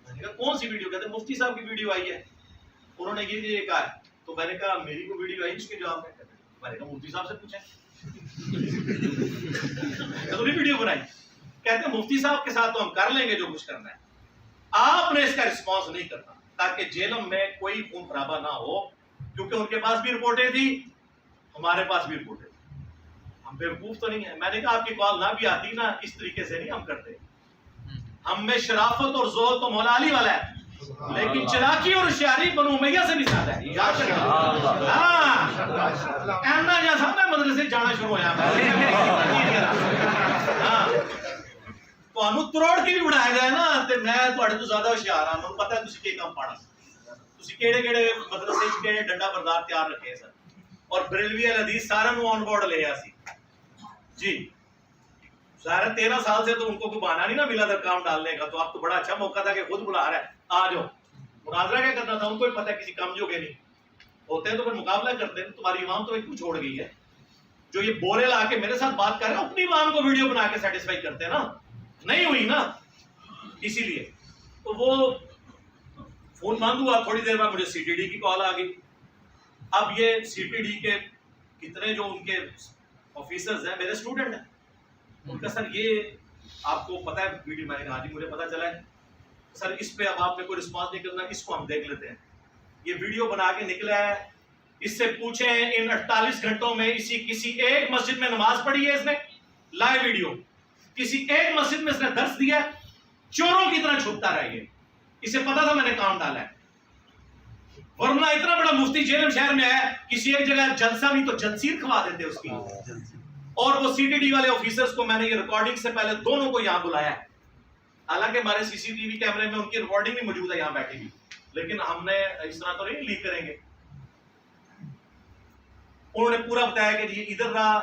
A: میں نے کہا کون سی ویڈیو، کہتے ہیں مفتی صاحب کی ویڈیو آئی ہے، انہوں نے یہ کہا ہے، تو میں نے کہا میری کو ویڈیو آئی اس کے جواب میں، میں نے کہا مفتی صاحب سے پوچھیں، تو ویڈیو بنائی، کہتے ہیں مفتی صاحب کے ساتھ تو ہم کر لیں گے جو کچھ کرنا ہے، آپ نے اس کا رسپانس نہیں کرنا تاکہ جیلم میں کوئی خون خرابہ نہ ہو، کیونکہ ان کے پاس بھی رپورٹیں تھی، ہمارے پاس بھی رپورٹیں تھی، ہم بیوقوف تو نہیں ہیں۔ میں نے کہا آپ کی کال نہ بھی آتی نا اس طریقے سے نہیں ہم کرتے، ہم میں شرافت اور زور تو مولا علی والا ہے، لیکن چلاکی اور ہوشیاری بنو امیہ سے بھی زیادہ ہے، یاد رکھنا۔ ہاں جیسا میں مدرسے جانا شروع ہوا، ਤੁਹਾਨੂੰ ਤਰੋੜ ਕੇ ਵੀ ਬਣਾਇਆ ਜਾਏ ਨਾ ਤੇ ਮੈਂ ਤੁਹਾਡੇ ਤੋਂ ਜ਼ਿਆਦਾ ਹੁਸ਼ਿਆਰ ਹਾਂ, ਮੈਨੂੰ ਪਤਾ ਤੁਸੀਂ ਕੀ ਕੰਮ ਪਾਣਾ, ਤੁਸੀਂ ਕਿਹੜੇ ਮਦਰਸੇ 'ਚ ਕਿਹੜੇ ਡੰਡਾ ਬਰਦਾਰ ਤਿਆਰ ਰੱਖੇ ਸਰ, اور بریلوی الحدیث سارا نو آن بورڈ لے آسی جی. ظاہر 13 سال سے تو ان کو کوئی بہانا نہیں نا ملا تھا کام ڈالنے کا, تو اب تو بڑا اچھا موقع تھا کہ خود بلا رہا ہے آ جاؤ. مناظرہ کیا کرنا تھا, ان کو بھی پتا کسی کام جو کے نہیں ہوتے ہیں تو پھر مقابلہ کرتے ہیں. تمہاری عوام تو کیوں چھوڑ گئی ہے, جو یہ بورے لا کے میرے ساتھ بات کر رہے ہیں اپنی عوام کو ویڈیو بنا کے سیٹسفائی کرتے ہیں نا, نہیں ہوئی نا اسی لیے. تو وہ فون بند ہوا, تھوڑی دیر بعد مجھے سی ٹی ڈی کی کال آ گئی. اب یہ سی ٹی ڈی کے کتنے جو ان کے آفیسرز ہیں میرے اسٹوڈنٹ ہیں, ان کا سر یہ آپ کو پتا ہے ویڈیو, میں نے کہا جی مجھے پتا چلا ہے سر, اس پہ اب آپ نے کوئی رسپانس نہیں کرنا, اس کو ہم دیکھ لیتے ہیں. یہ ویڈیو بنا کے نکلا ہے, اس سے پوچھیں ان 48 گھنٹوں میں کسی ایک مسجد میں نماز پڑھی ہے اس نے, لائیو ویڈیو, کسی ایک مسجد میں اس نے درس دیا, چوروں کی طرح چھپتا رہ گیا. اسے پتا تھا میں نے کام ڈالا ہے, ورنہ اتنا بڑا مفتی جیلم شہر میں ہے, کسی ایک جگہ جلسہ بھی تو جنسیر کھوا دیتے اس کی. اور وہ سی ٹی ڈی والے آفیسرز کو میں نے یہ ریکارڈنگ سے پہلے دونوں کو یہاں بلایا ہے, حالانکہ ہمارے سی سی ٹی وی کیمرے میں ان کی ریکارڈنگ بھی موجود ہے یہاں بیٹھی ہوئی, لیکن ہم نے اس طرح تو نہیں لیک کریں گے. انہوں نے پورا بتایا کہ جی ادھر رہا,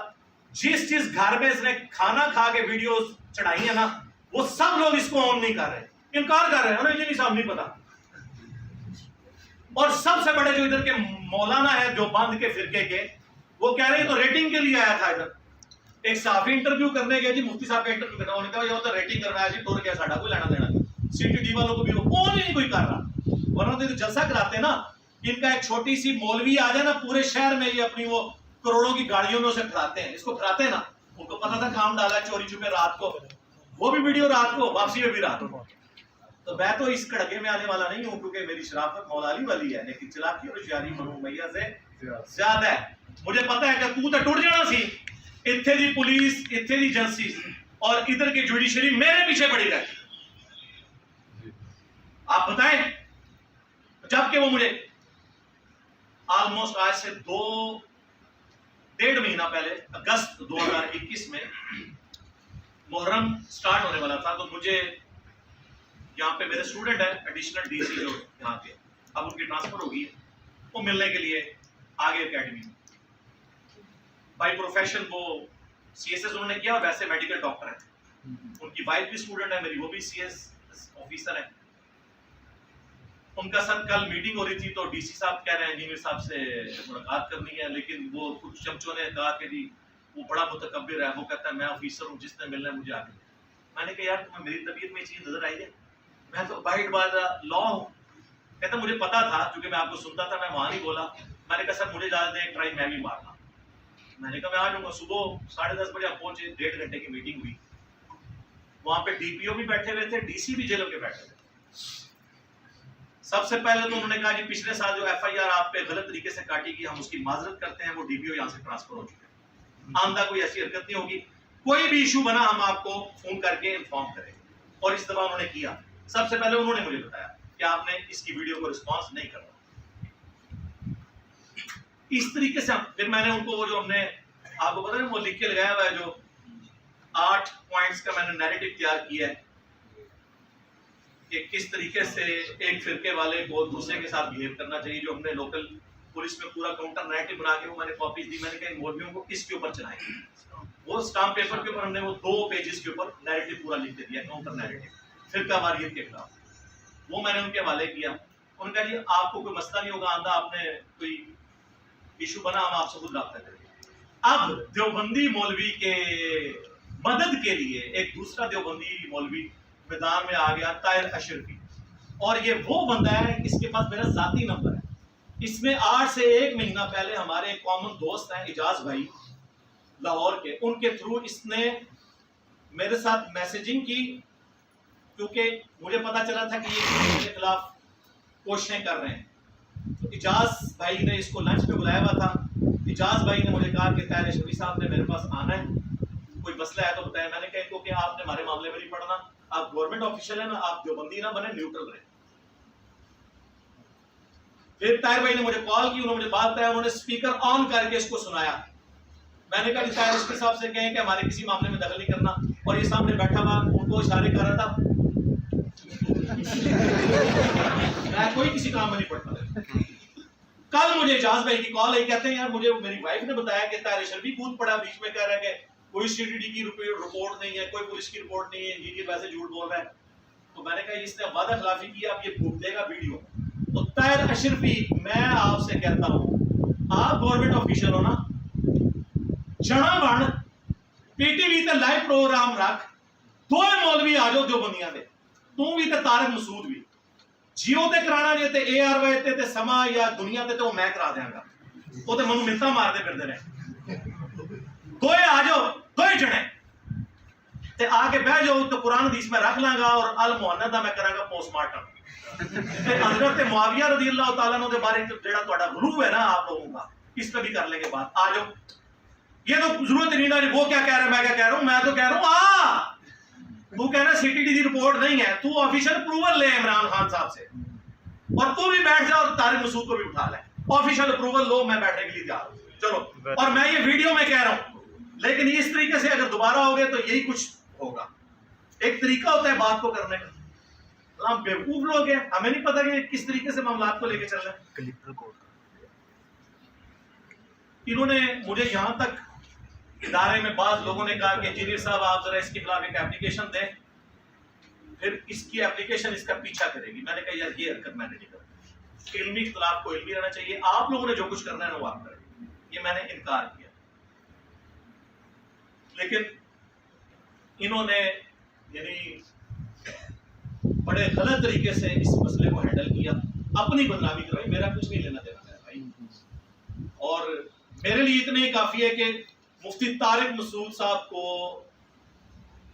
A: جس گھر میں اس نے کھانا کھا کے ویڈیو چڑھائی ہے نا, وہ سب لوگ اس کو آن نہیں کر رہے, انکار کر رہے ہیں, انہیں جی صاحب نہیں پتا. اور سب سے بڑے جو ادھر کے مولانا ہے جو بند کے فرقے کے, وہ کہہ رہے ہیں تو ریٹنگ کے لیے آیا تھا ادھر. ایک صحافی انٹرویو کرنے گیا جی, مفتی صاحب کا انٹرویو کرنا, انہوں نے کہا یہ تو ریٹنگ کر رہا ہے جی, ٹور کیا ساڈا کوئی لینا دینا. سی ٹی ڈی والوں کو بھی وہ نہیں کوئی کر رہا, ورنہ تو جلسہ کراتے نا. ان کا ایک چھوٹی سی مولوی آ جائے نا پورے شہر میں, یہ اپنی وہ کروڑوں کی گاڑیوں میں اسے کھلاتے ہیں, اس کو کھلاتے ہیں نا. ان کو پتا تھا کام ڈالا ہے چوری چھپے رات کو, وہ بھی ویڈیو رات کو, واپسی میں بھی رات کو. تو میں تو اس کڑکے میں آنے والا نہیں ہوں, کیونکہ میری شرافت مولا علی والی ہے, لیکن چلاکی اور ہوشیاری بنو میاں سے زیادہ ہے. مجھے پتا ہے کہ تو ٹوٹ جانا سی, اتھے دی پولیس, اتھے دی ایجنسی اور ادھر کی جوڈیشری میرے پیچھے پڑی رہتی. آپ بتائیں, جبکہ وہ مجھے آلموسٹ آج سے 1.5 مہینہ پہلے اگست 2021 میں محرم سٹارٹ ہونے والا تھا, تو مجھے یہاں پہ میرے اسٹوڈنٹ ہیں ایڈیشنل ڈی سی جو یہاں کے, اب ان کی ٹرانسفر ہوگی ہے, وہ ملنے کے لیے آگے اکیڈمی میں. بائی پروفیشن وہ سی ایس ایس انہوں نے کیا, ویسے میڈیکل ڈاکٹر ہیں, ان کی وائف بھی اسٹوڈنٹ ہے میری, وہ بھی سی ایس آفیسر ہے. ان کا سر کل میٹنگ ہو رہی تھی, تو ڈی سی صاحب کہہ رہے ہیں انجینئر صاحب سے ملاقات کرنی ہے, لیکن وہ کچھ چمچوں نے کہا کہ جی وہ بڑا متکبر ہے, وہ کہتا ہے میں آفیسر ہوں, جس نے ملنا ہے مجھے آگے. میں نے کہا یار تمہیں میری طبیعت میں یہ چیز نظر آئی ہے, میں تو بائٹ بار لا ہوں. کہتا مجھے پتا تھا, کیونکہ میں آپ کو سنتا تھا, میں وہاں نہیں بولا. میں نے کہا سر مجھے جا دیں ایک ٹرائی میں بھی مارنا. میں نے کہا میں آ جاؤں گا. صبح 10:30 بجے آپ پہنچے, 1.5 گھنٹے کی میٹنگ ہوئی. وہاں پہ ڈی پی او بھی بیٹھے ہوئے تھے, ڈی سی بھی جیلوں کے بیٹھے تھے. سب سے پہلے تو انہوں نے کہا جی پچھلے سال جو ایف آئی آر آپ پہ غلط طریقے سے کاٹی گئی, ہم اس کی معذرت کرتے ہیں, وہ ڈی پی او یہاں سے ٹرانسفر ہو چکے ہیں, آئندہ کوئی ایسی حرکت نہیں ہوگی. کوئی بھی ایشو بنا ہم آپ کو فون کر کے انفارم کریں گے. اور اس دفعہ انہوں نے کیا. سب سے پہلے انہوں نے مجھے بتایا کہ آپ نے اس کی ویڈیو کو رسپانس نہیں کرنا. اس طریقے سے پھر میں نے ان کو وہ جو ہم نے آپ کو پتا ہے وہ لکھ کے لگایا ہوا ہے, جو 8 پوائنٹس کا میں نے نیریٹو تیار کیا ہے کہ کس طریقے سے ایک فرقے والے کو دوسرے کے ساتھ بہیو کرنا چاہیے, جو ہم نے لوکل پولیس میں پورا کاؤنٹر نیریٹو بنا کے وہ میں نے کاپیز دی. میں نے کہا ان مولویوں کو اس کے اوپر چلائیں, وہ اسٹامپ پیپر کے اوپر ہم نے وہ 2 پیجز کے اوپر نیریٹو پورا لکھ دیا, کاؤنٹر نیریٹو فرقہ واریت کے خلاف. وہ میں نے ان کے حوالے کیا. ان کا جی آپ کو کوئی مسئلہ نہیں ہوگا, آندہ آپ نے کوئی ایشو بنا ہم آپ سے خود رابطہ کریں گے. اب دیوبندی مولوی کے مدد کے لیے ایک دوسرا دیوبندی مولوی میدان میں آ گیا, طاہر اشرفی, اور یہ وہ بندہ ہے اس کے پاس میرا ذاتی نمبر ہے. اس میں 8 سے 1 مہینہ پہلے ہمارے ایک کامن دوست ہیں اجاز بھائی لاہور کے, ان کے تھرو اس نے میرے ساتھ میسیجنگ کی, کیونکہ مجھے پتا چلا تھا کہ یہ میرے خلاف کوششیں کر رہے ہیں. تو اجاز بھائی نے اس کو لنچ پہ بلایا ہوا تھا. اجاز بھائی نے مجھے کہا کہ طاہر اشرفی صاحب نے میرے پاس آنا ہے, کوئی مسئلہ ہے تو بتایا. میں نے کہا کہ آپ نے ہمارے معاملے میں نہیں پڑھنا, آپ گورنمنٹ آفیشل ہیں نا, آپ دیوبندی نہ بنے, نیوٹرل رہیں. پھر طاہر بھائی نے مجھے کال کی, انہوں نے مجھے بات بتایا, انہوں نے اسپیکر آن کر کے اس کو سنایا. میں نے کہا طاہر اشرفی صاحب سے کہیں کہ ہمارے کسی معاملے میں دخل نہیں کرنا, اور یہ سامنے بیٹھا ہوا ان کو وہ اشارے کر رہا تھا. میں کوئی کسی کام میں نہیں پڑتا. کل مجھے اجاز بھائی کی کال آئی, کہتے ہیں یار مجھے میری وائف نے بتایا کہ طاہر اشرفی کود پڑا, بیچ میں کہہ رہا ہے کہ کوئی CTD کی رپورٹ نہیں ہے, کوئی پولیس کی رپورٹ نہیں ہے, انجینئر ویسے جھوٹ بول رہا ہے. تو میں نے کہا اس نے وعدہ خلافی کی, آپ یہ بھوک دے گا ویڈیو. تو طاہر اشرفی میں آپ سے کہتا ہوں, آپ گورنمنٹ آفیشل ہو نا, چنا بن PTV تے لائیو پروگرام رکھ, دو مولوی آ جاؤ جو بندیاں دے, تو بھی تے طارق مسعود بھی, جیو تے کرانا جے تے ARY تے سما یا دنیا تے وہ میں کرا دیاں گا. وہ تے منو منتا مار دے پھردے نے, دوئے آ جاؤ, دوئے جنے تے آ کے بہ جاؤ تو قرآن حدیث میں رکھ لاں گا اور المعند دا میں کراں گا پوسٹ مارٹم. حضرت معاویہ رضی اللہ تعالیٰ عنہ دے بارے جڑا تہاڈا غلو ہے نا آپ لوگوں کا, اس پہ بھی کر لیں گے بات. آ جاؤ, یہ تو ضرورت نہیں نا وہ کیا کہہ رہا ہے میں کیا کہہ رہا ہوں. میں تو کہہ رہا ہوں تو کہہ رہا CTD دی رپورٹ نہیں ہے, تو آفیشل اپروول لے عمران خان صاحب سے, اور تو بھی بیٹھ جا اور طارق مسعود کو بھی اٹھا لے, آفیشل اپروول لو, میں بیٹھنے کے لیے تیار ہوں. چلو, اور میں یہ ویڈیو میں کہہ رہا ہوں, لیکن اس طریقے سے اگر دوبارہ ہوگے تو یہی کچھ ہوگا. ایک طریقہ ہوتا ہے بات کو کرنے کا. ہم بیوقوف لوگ ہیں, ہمیں نہیں پتا کہ کس طریقے سے معاملات کو لے کے چل رہے ہیں. انہوں نے مجھے یہاں تک ادارے میں بعض لوگوں نے کہا کہ انجینئر صاحب آپ ذرا اس کے خلاف ایک اپلیکیشن دیں, پھر اس کی اپلیکیشن اس کا پیچھا کرے گی. میں نے کہا یار یہ حرکت میں نہیں کروں, علمی اختلاف کو علمی رہنا چاہیے, آپ لوگوں نے جو کچھ کرنا ہے نا وہ آپ کریں. یہ میں نے انکار کیا, لیکن انہوں نے یعنی بڑے غلط طریقے سے اس مسئلے کو ہینڈل کیا, اپنی بدنامی کرائی, میرا کچھ نہیں لینا دینا ہے بھائی. اور میرے لیے اتنا ہی کافی ہے کہ مفتی طارق مسعود صاحب کو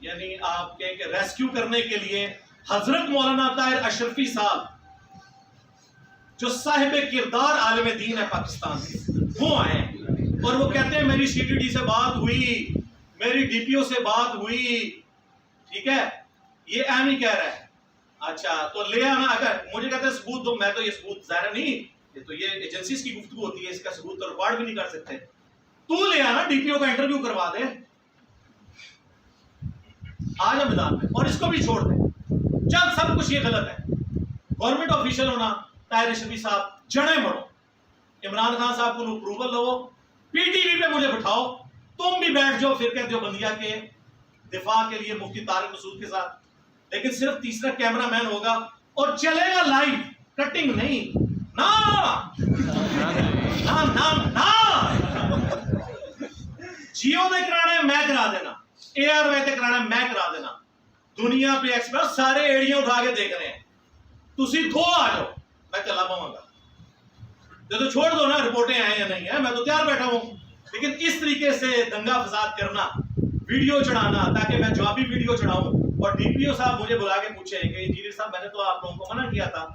A: یعنی آپ کہیں کہ ریسکیو کرنے کے لیے حضرت مولانا طاہر اشرفی صاحب جو صاحب کردار عالم دین ہے پاکستان کے, وہ آئے اور وہ کہتے ہیں میری CTD سے بات ہوئی, میری DPO سے بات ہوئی, ٹھیک ہے, یہ اہم ہی کہہ رہا ہے. اچھا تو لے آنا, اگر مجھے کہتے ہیں ثبوت دو, میں تو یہ ثبوت ظاہر نہیں, یہ تو یہ ایجنسیز کی گفتگو ہوتی ہے, اس کا ثبوت تو ریکارڈ بھی نہیں کر سکتے. تو لے آنا, DPO کا انٹرویو کروا دے, آ جا میدان میں, اور اس کو بھی چھوڑ دے. چل سب کچھ یہ غلط ہے, گورنمنٹ آفیشل ہونا, طاہر اشرفی صاحب جڑے مڑو, عمران خان صاحب کو اپروول لو, PTV پہ مجھے بٹھاؤ, تم بھی بیٹھ جاؤ فرقہ دیوبندیہ کے دفاع کے لیے مفتی طارق مسعود کے ساتھ, لیکن صرف تیسرا کیمرہ مین ہوگا اور چلے گا لائیو, کٹنگ نہیں. نا نا نا نا, جیو نے کرانا ہے میں کرا دینا, ARY تے کرانا ہے میں کرا دینا, دنیا پہ ایکسپرٹ سارے ایڑیاں اٹھا کے دیکھ رہے ہیں, تسی دو آ جاؤ, میں چلا پاؤں گا. تو چھوڑ دو نا رپورٹیں ہیں یا نہیں ہیں, میں تو تیار بیٹھا ہوں. لیکن اس طریقے سے دنگا فساد کرنا, ویڈیو چڑھانا تاکہ میں جوابی ویڈیو چڑھاؤں, اور DPO صاحب مجھے بلا کے پوچھے کہ انجینئر صاحب میں نے تو آپ لوگوں کو منع کیا تھا,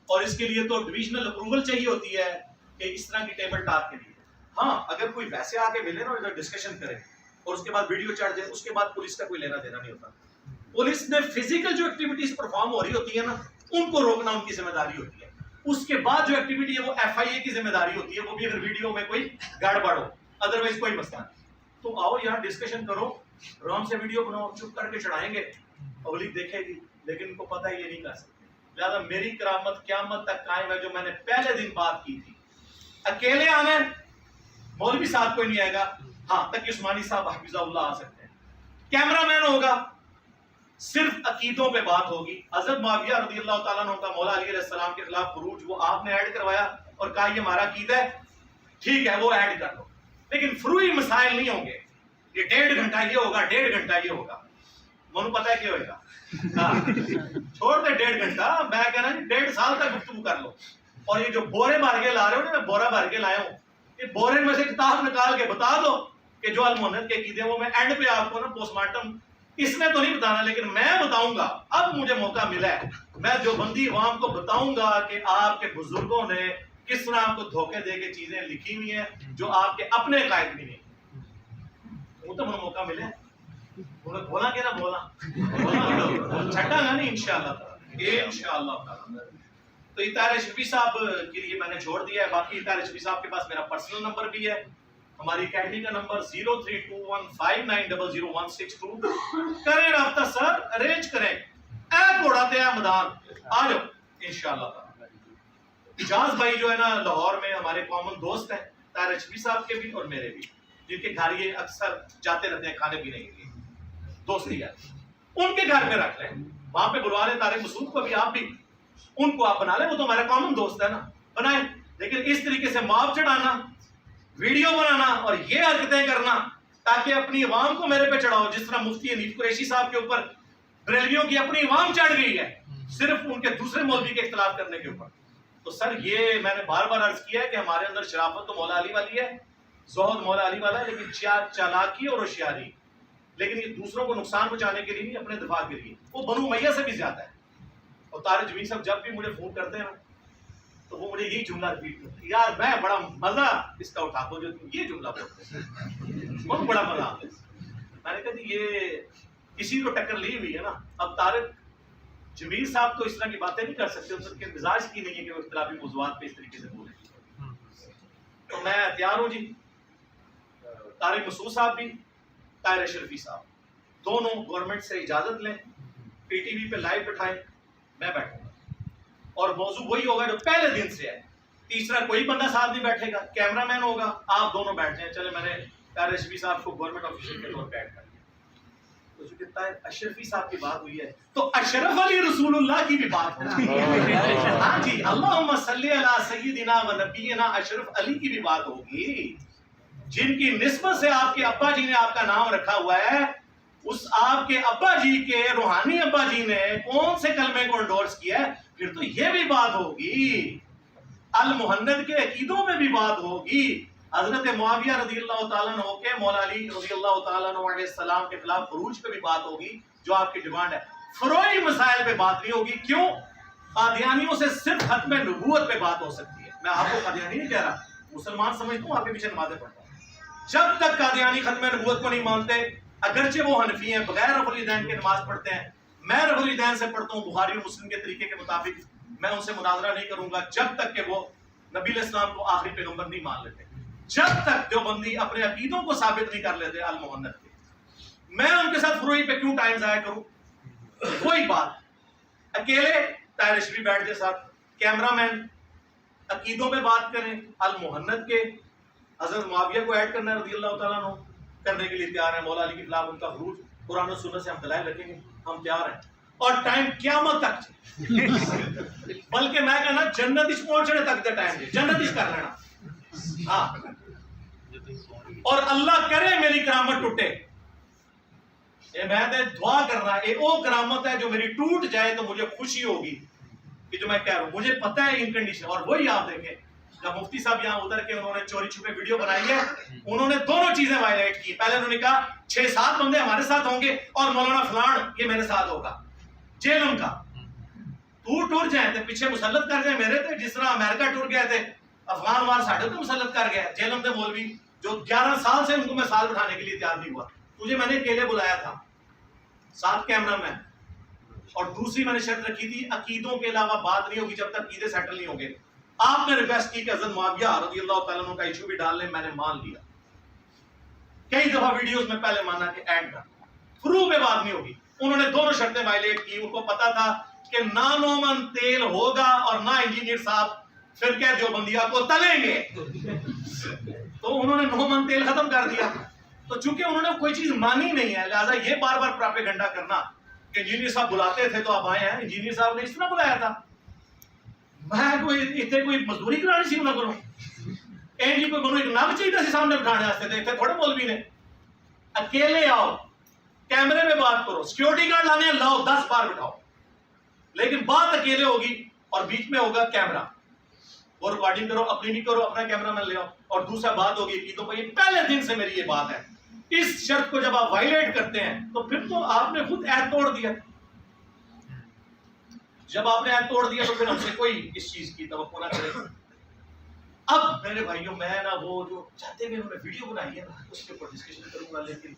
A: اور اس کے لیے تو ڈویژنل اپروول چاہیے ہوتی ہے کہ اس طرح کی ٹیبل ٹاک کے لیے. ہاں اگر کوئی ویسے آ کے ملے نا, ادھر ڈسکشن کرے اور اس کے بعد ویڈیو چڑھ جائے, اس کے بعد پولیس کا کوئی لینا دینا نہیں ہوتا. پولیس نے فزیکل جو ایکٹیویٹیز پرفارم ہو رہی ہوتی ہے نا, ان کو روکنا ان کی ذمہ داری ہوتی ہے. اس کے بعد جو ایکٹیویٹی ہے وہ FIA کی ذمہ داری ہوتی ہے, وہ بھی اگر ویڈیو میں کوئی گڑبڑ ہو, ادروائز کوئی مسئلہ نہیں. تو آؤ یہاں ڈسکشن کرو, آرام سے ویڈیو بناؤ, چپ کر کے چڑھائیں گے, پبلک دیکھے گی, لیکن ان کو پتہ ہے یہ نہیں کر سکتے. لہٰذا میری کرامت قیامت تک قائم ہے, جو میں نے پہلے دن بات کی تھی. اکیلے آنے, مولوی صاحب کوئی نہیں آئے گا, ہاں تقی عثمانی صاحب حفظہ اللہ آ سکتے ہیں, کیمرہ مین ہوگا, صرف عقیدوں پہ بات ہوگی. حضرت معاویہ رضی اللہ تعالیٰ عنہ کا مولا علی علیہ السلام کے خلاف خروج, وہ آپ نے ایڈ کروایا اور کہا یہ ہمارا عقیدہ ہے, ٹھیک ہے وہ ایڈ کر لو, لیکن فروئی مسائل نہیں ہوں گے. یہ 1.5 گھنٹہ یہ ہوگا, 1.5 گھنٹہ یہ ہوگا, منو پتہ ہے کیا ہوئے گا, چھوڑ دے 1.5 گھنٹہ, میں کہنا 1.5 سال تک گفتگو کر لو. اور یہ جو بورے بھر کے لا رہے ہو نا, میں بورا بھر کے لایا ہوں, یہ بورے میں سے کتاب نکال کے بتا دو کہ جو المنت کے عقیدے, وہ میں اینڈ پہ آپ کو نا پوسٹ مارٹم اس نے تو نہیں بتانا, لیکن میں بتاؤں گا. اب مجھے موقع ملا ہے, میں جو بندی عوام کو بتاؤں گا کہ آپ کے بزرگوں نے کس طرح آپ کو دھوکے دے کے چیزیں لکھی ہوئی ہیں جو آپ کے اپنے قائد بھی نہیں. وہ تو مجھے موقع ملے, بولا کہ نہ بولا, چھٹا گا نہیں انشاءاللہ تعالی. تو طاہر اشرفی صاحب کے لیے میں نے چھوڑ دیا ہے. باقی طاہر اشرفی صاحب کے پاس میرا پرسنل نمبر بھی ہے, ہماری اکیڈمی کا نمبر 032159000162. کریں رابطہ سر، ارینج کریں، ایپ اڑاتے ہیں میدان، آ جاؤ انشاءاللہ. اجاز بھائی جو ہے نا لاہور میں ہمارے کامن دوست ہیں، طاہر اشرفی صاحب کے بھی اور میرے بھی، جن کے گھر یہ اکثر جاتے رہتے ہیں کھانے پینے کے لیے، دوستی ہے، ان کے گھر پہ رکھ لیں، وہاں پہ بلوا لیں طارق مسعود کو بھی، آپ بھی ان کو آپ بنا لیں، وہ تو ہمارا کامن دوست ہے نا، بنائیں. لیکن اس طریقے سے ماب چڑھانا، ویڈیو بنانا اور یہ حرکتیں کرنا تاکہ اپنی عوام کو میرے پہ چڑھاؤ، جس طرح مفتی حنیف قریشی صاحب کے اوپر بریلویوں کی اپنی عوام چڑھ گئی ہے صرف ان کے دوسرے مولوی کے اختلاف کرنے کے اوپر. تو سر یہ میں نے بار بار عرض کیا ہے کہ ہمارے اندر شرافت تو مولا علی والی ہے، زہد مولا علی والا ہے، لیکن چالاکی اور ہوشیاری، لیکن یہ دوسروں کو نقصان پہنچانے کے لیے نہیں، اپنے دفاع کے لیے، وہ بنو امیہ سے بھی زیادہ ہے. اور طارق جمیل صاحب جب بھی مجھے فون کرتے ہیں تو وہ مجھے یہی جملہ ریپیٹ کرتے ہیں، یار میں بڑا مزہ اس کا اٹھاتا ہوں جو تم یہ جملہ بولتے ہیں، بہت بڑا مزہ آتا ہے. میں نے کہا جی یہ کسی کو ٹکر لی ہوئی ہے نا. اب طارق جمیل صاحب تو اس طرح کی باتیں نہیں کر سکتے، ان کے مزاج کی نہیں ہے کہ وہ اختلافی موضوعات پہ اس طریقے سے بولیں. تو میں تیار ہوں جی، طارق مسعود صاحب بھی، طاہر اشرفی صاحب دونوں گورنمنٹ سے اجازت لیں، پی ٹی وی پہ لائیو بٹھائیں، میں بیٹھوں گا اور موضوع وہی ہوگا جو پہلے دن سے ہے. تیسرا کوئی بندہ ساتھ نہیں بیٹھے گا، کیمرہ مین ہوگا، آپ دونوں بیٹھ جائیں. چلے میں نے طاہر اشرفی صاحب کو گورنمنٹ آفیشل کے طور پہ ایڈ کر دیا. تو چونکہ طاہر اشرفی صاحب کی بات ہوئی ہے تو اشرف علی رسول اللہ کی بھی بات ہوگی. ہاں جی، اللہم صلی علی سیدنا و نبینا اشرف علی کی بھی بات ہوگی، جن کی نسبت سے آپ کے ابا جی نے آپ کا نام رکھا ہوا ہے. اس آپ کے ابا جی کے روحانی ابا جی نے کون سے کلمے کو انڈورس کیا ہے، پھر تو یہ بھی بات ہوگی. المحند کے عقیدوں میں بھی بات ہوگی. حضرت معاویہ رضی اللہ تعالیٰ عنہ کے مولا علی رضی اللہ تعالیٰ عنہ علیہ السلام کے خلاف خروج پہ بھی بات ہوگی جو آپ کی ڈیمانڈ ہے. فروعی مسائل پہ بات نہیں ہوگی. کیوں؟ قادیانیوں سے صرف ختم نبوت پہ بات ہو سکتی ہے. میں آپ کو قادیانی نہیں کہہ رہا، مسلمان سمجھتا ہوں، آپ کے پیچھے نمازیں پڑھتا ہوں. جب تک قادیانی ختم نبوت کو نہیں مانتے، اگرچہ وہ حنفی ہیں، بغیر رفع الیدین کے نماز پڑھتے ہیں، میں رفع الیدین سے پڑھتا ہوں بخاری اور مسلم کے طریقے کے مطابق، میں ان سے مناظرہ نہیں کروں گا جب تک کہ وہ نبی علیہ السلام کو آخری پیغمبر نہیں مان لیتے، جب تک دیوبندی اپنے عقیدوں کو ثابت نہیں کر لیتے المحند کے. میں ان کے ساتھ فروئی پہ کیوں ٹائم ضائع کروں؟ کوئی بات اکیلے طاہر اشرفی بیٹھ کے ساتھ، کیمرہ مین عقیدوں پہ بات کریں، المحند کے حضرت معاویہ کو ایڈ کرنا ہے رضی اللہ تعالیٰ عنہ، کرنے کے لیے تیار ہیں. مولا علی کے خلاف ان کا خروج قرآن و سنت سے ہم دلائل رکھیں گے، ہم تیار ہیں. اور ٹائم قیامت تک بلکہ میں کہنا جنت اس پہنچنے تک دے ٹائم دے، جنت اس کر لینا. ہاں، اور اللہ کرے میری کرامت ٹوٹے. میں دعا کرنا ہے وہ کرامت ہے جو میری ٹوٹ جائے تو مجھے خوشی ہوگی کہ جو میں کہہ رہا ہوں مجھے پتہ ہے ان کنڈیشن. اور وہی آپ دیکھیں جب مفتی صاحب یہاں اتر کے انہوں نے چوری چھپے ویڈیو بنائی ہے، انہوں نے دونوں چیزیں وائلیٹ کی. پہلے انہوں نے کہا 6-7 بندے ہمارے ساتھ ہوں گے اور مولانا فلان یہ میرے ساتھ ہوگا. جیلم کا تو ٹور جائیں تے پیچھے مسلط کر جائیں میرے تے، جس طرح امریکہ ٹور گئے تھے افغان وار ساڑھے تو مسلط کر گیا. جیلم دے مولوی جو 11 سال سے ان کو میں سال بٹھانے کے لیے تیار نہیں ہوا، تجھے میں نے اکیلے بلایا تھا، 7 کیمرہ مین. اور دوسری میں نے شرط رکھی تھی عقیدوں کے علاوہ بات نہیں ہوگی جب تک عقیدے سیٹل نہیں ہوں گے. آپ نے ریکویسٹ کی کہ حضرت معاویہ رضی اللہ تعالیٰ عنہ کا ایشو بھی ڈال لیں، میں نے مان لیا. کئی دفعہ ویڈیوز میں پہلے مانا کہ ایڈ کر، فرو پہ بات نہیں ہوگی. انہوں نے دونوں شرطیں وائلیٹ کی. ان کو پتا تھا کہ نہ نومن تیل ہوگا اور نہ انجینئر صاحب فرقہ دیوبندیہ کو تلیں گے. تو انہوں نے نومن تیل ختم کر دیا. تو چونکہ انہوں نے کوئی چیز مانی نہیں ہے، لہٰذا یہ بار بار پراپیگنڈا کرنا کہ انجینئر صاحب بلاتے تھے تو آپ آئے ہیں. انجینئر صاحب نے اس طرح بلایا تھا، میں کوئی مزدوری کرانی سی نہ کروں جی کوئی بنو ایک نگ چاہیے سی سامنے بٹھانے واسطے تھے تھوڑے مولوی نے. اکیلے آؤ، کیمرے میں بات کرو، سیکیورٹی گارڈ لانے لاؤ، 10 بار بٹھاؤ، لیکن بات اکیلے ہوگی اور بیچ میں ہوگا کیمرہ. وہ ریکارڈنگ کرو، اپنی بھی کرو، اپنا کیمرہ مین لے آؤ. اور دوسرا بات ہوگی عقیدوں پر. یہ پہلے دن سے میری یہ بات ہے. اس شرط کو جب آپ وائلیٹ کرتے ہیں تو پھر تو آپ نے خود عہد توڑ دیا. جب آپ نے عہد توڑ دیا تو پھر ہم سے کوئی اس چیز کی توقع نہ کرے. اب میرے بھائیوں میں نا وہ جو چاہتے ہیں انہوں نے ویڈیو بنائی ہے نا اس کے اوپر ڈسکشن کروں گا، لیکن